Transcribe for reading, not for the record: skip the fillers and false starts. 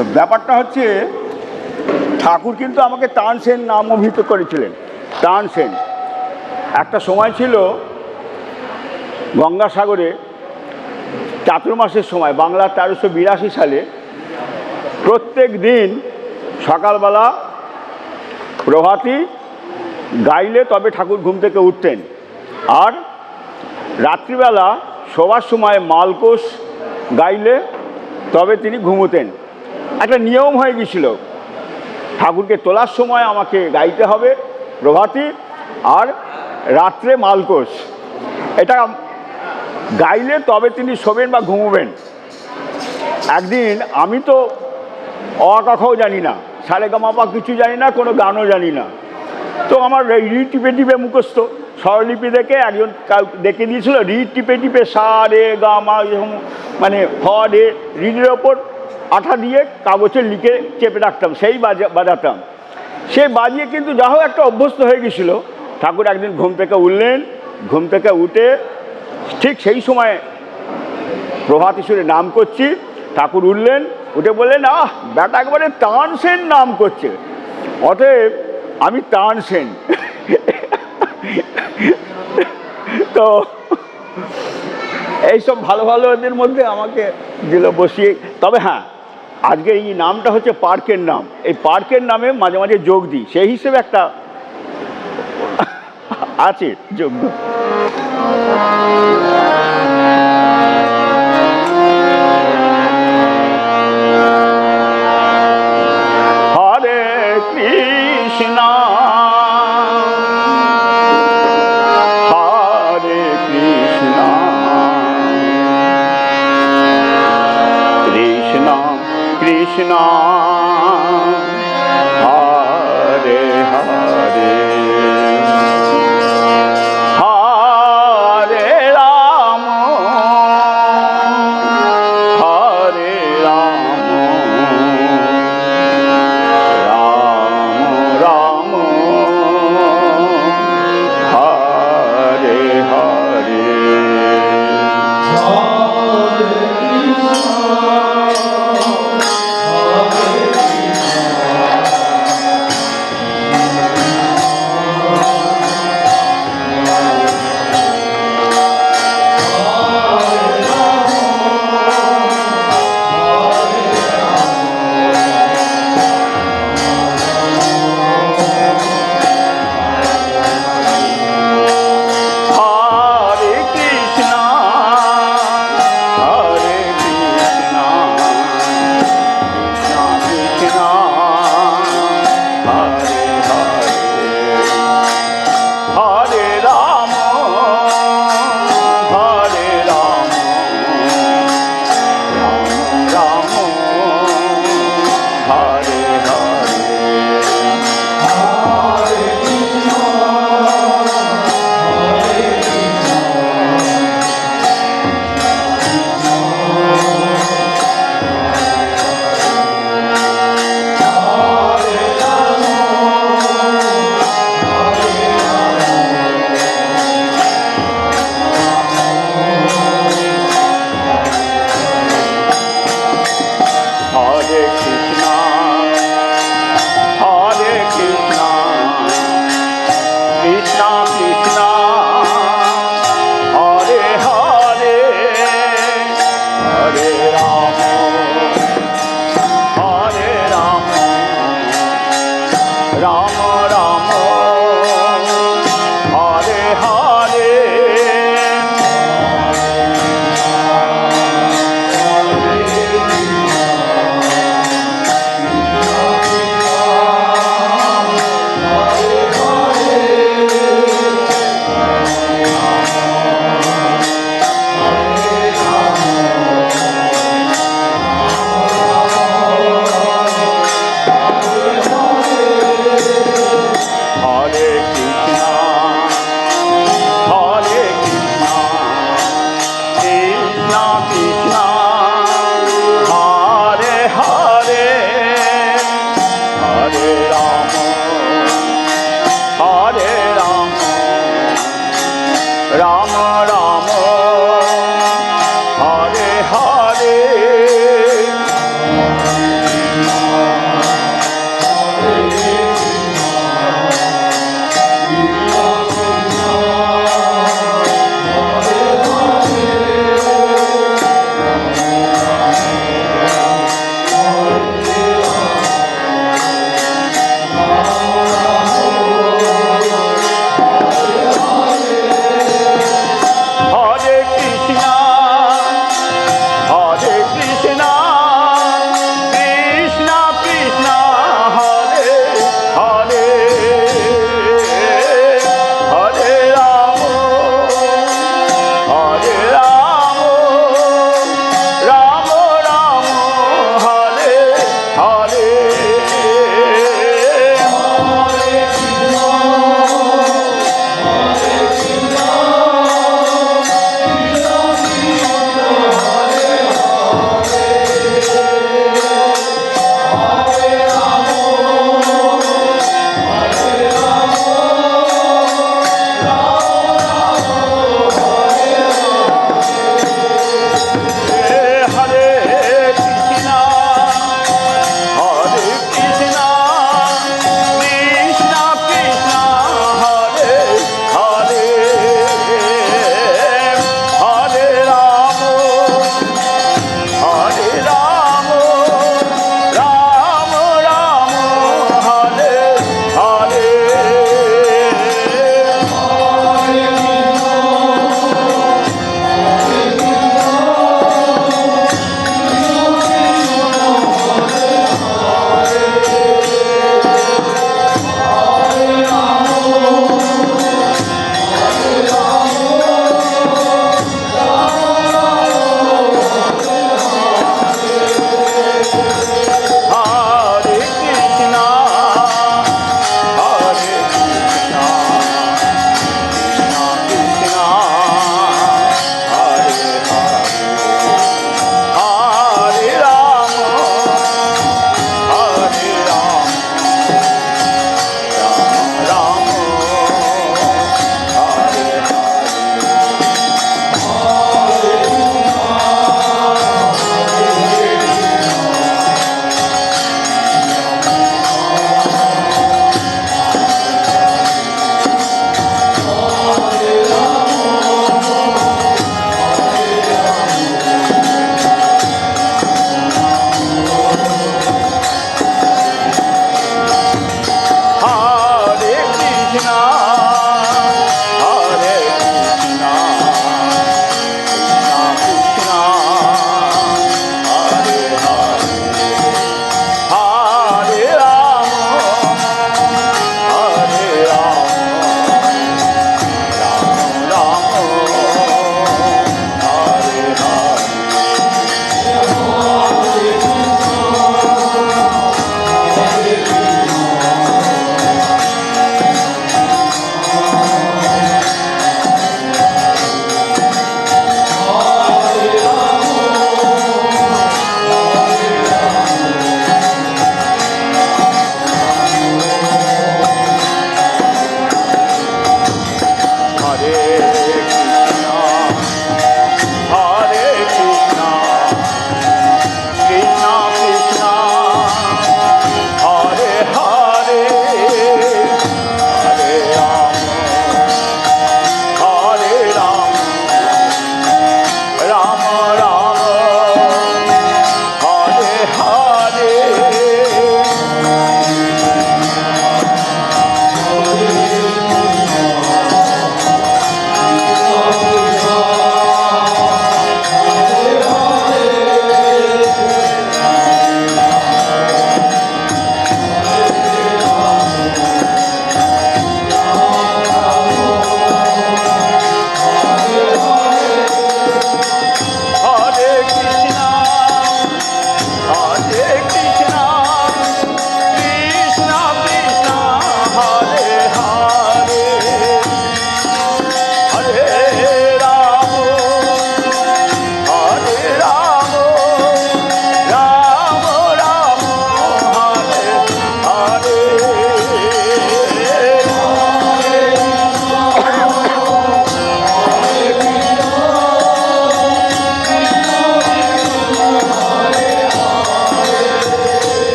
তো ব্যাপারটা হচ্ছে ঠাকুর কিন্তু আমাকে তানসেন নাম অভিহিত করেছিলেন। তানসেন একটা সময় ছিল গঙ্গাসাগরে চাতুর্মাসের সময়, বাংলা 1382 সালে প্রত্যেক দিন সকালবেলা প্রভাতী গাইলে তবে ঠাকুর ঘুম থেকে উঠতেন, আর রাত্রিবেলা শোবার সময় মালকোষ গাইলে তবে তিনি ঘুমোতেন। একটা নিয়ম হয়ে গিয়েছিল, ঠাকুরকে তোলার সময় আমাকে গাইতে হবে প্রভাতী, আর রাত্রে মালকোষ। এটা গাইলে তবে তিনি শোবেন বা ঘুমোবেন। একদিন আমি তো অ ক খ জানি না, সারেগামাপা কিছু জানি না, কোনো গানও জানি না। তো আমার রি টিপে টিপে মুখস্থ, স্বরলিপি দেখে একজন দেখে দিয়েছিল, রি টিপে টিপে সা রে গা মা, মানে হ রে, রিডের ওপর আঠা দিয়ে কাগজে লিখে চেপে রাখতাম, সেই বাজাতাম। সে বাজিয়ে কিন্তু যা হোক একটা অভ্যস্ত হয়ে গেছিলো। ঠাকুর একদিন ঘুম থেকে উঠলেন, ঘুম থেকে উঠে ঠিক সেই সময় প্রভাত ঈশ্বরের নাম করছি, ঠাকুর উঠলেন, উঠে বললেন, আহ ব্যাটা একবারে তানসেন নাম করছে, অতএব আমি তানসেন। তো এইসব ভালো ভালো এদের মধ্যে আমাকে দিল বসিয়ে। তবে হ্যাঁ, আজকে এই নামটা হচ্ছে পার্কের নাম, এই পার্কের নামে মাঝে মাঝে যোগ দিই, সেই হিসেবে একটা আছে যোগ্য। হরে কৃষ্ণ হরে কৃষ্ণ কৃষ্ণ কৃষ্ণ